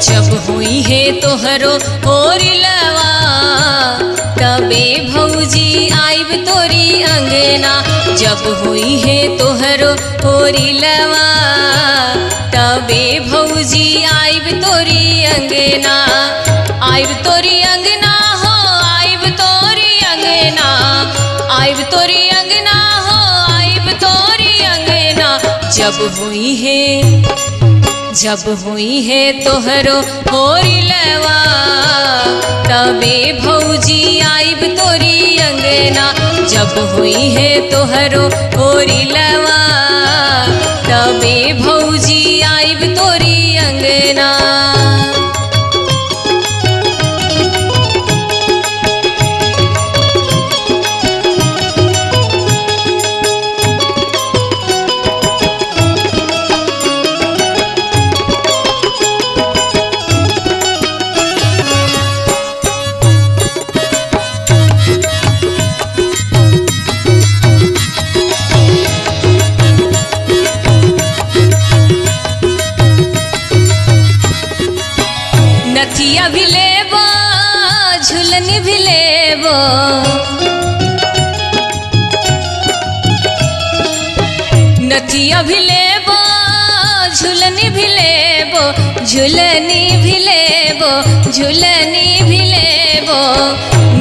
जब हुई है तोहरो होरिलवा तबे भौजी आइब तोरी अंगना। जब हुई है तोहरो होरिलवा तबे भौजी आइब तोरी अंगना। आइब तोरी अंगना हो आइब तोरी अंगना, आइब तोरी अंगना हो आइब तोरी अंगना। जब हुई है तोहरो होरिलवा तबे भौजी आइब तोरी अंगना। जब हुई है तोहरो होरिलवा तबे भौजी आइब तोरी अंगना। नथिया भी लेबो झुलनी भी लेबो, नथिया भी लेबो झुलनी भी लेबो, झुलनी भी लेबो, झुलनी भी लेबो।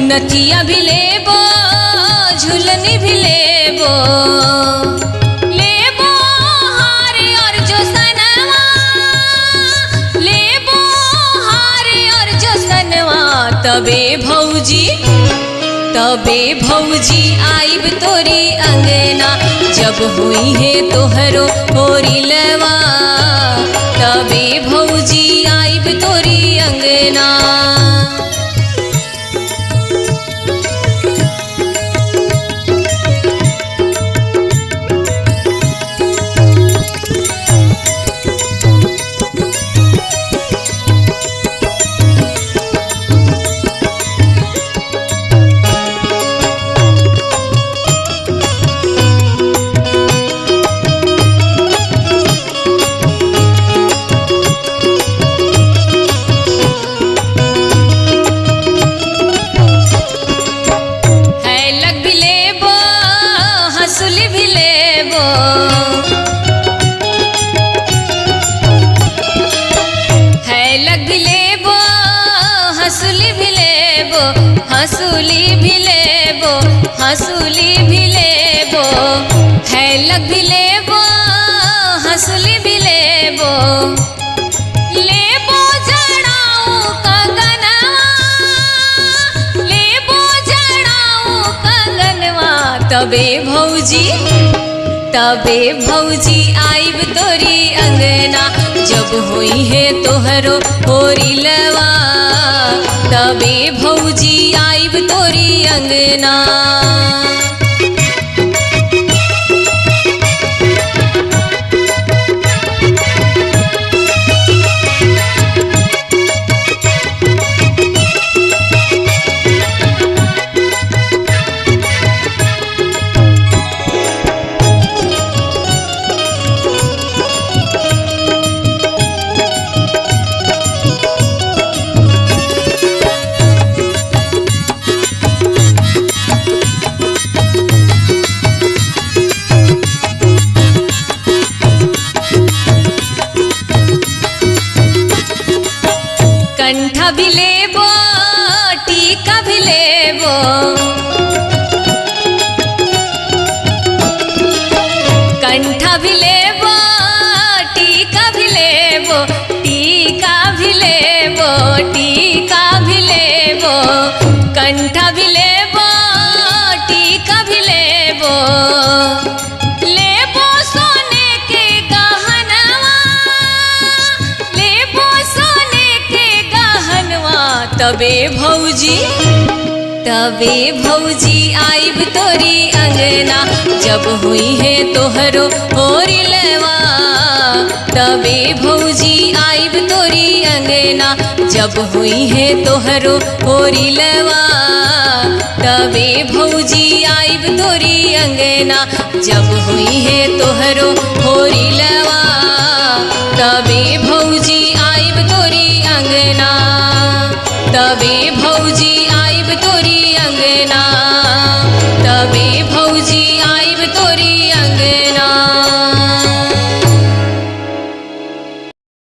नथिया भी लेबो झुलनी भी लेबो, लेबो हार और जो सनवा, लेबो हार और जो सनवा। तबे भौजी आइब तोरी अंगना। जब हुई है तोहरो होरिलवा तबे भौजी आइब तोरी अंगना। हंसुली भी लेबो, हैलक भी लेबो हंसुली भी लेबो, हंसुली भी लेबो, हंसुली भी लेबो। हैलक भी लेबो हंसुली भी लेबो, लेबो जड़ाऊ कंगनवा, लेबो जड़ाऊ कंगनवा। तबे भौजी आइब तोरी अंगना। जब हुई है तोहरो होरिलवा तबे भौजी आइब तोरी अंगना। कंठा भी लेबो टीका भी लेबो, कंठा भी लेबो टीका भी लेबो, टीका भी लेबो, टीका भी लेबो। कंठा भी लेबो टीका भी लेबो, लेबो सोने के गहनवा, लेबो सोने के गहनवा। तबे भौजी आइब तोरी अंगना। जब हुई है तोहरो होरिलवा तबे भौजी आइब तोरी अंगना। जब हुई है तोहरो होरिलवा तबे भौजी आइब तोरी अंगना। जब हुई है तोहरो होरिलवा तबे भौजी आइब तोरी तोरी अंगना, तबे भौजी आइब तोरी अंगना।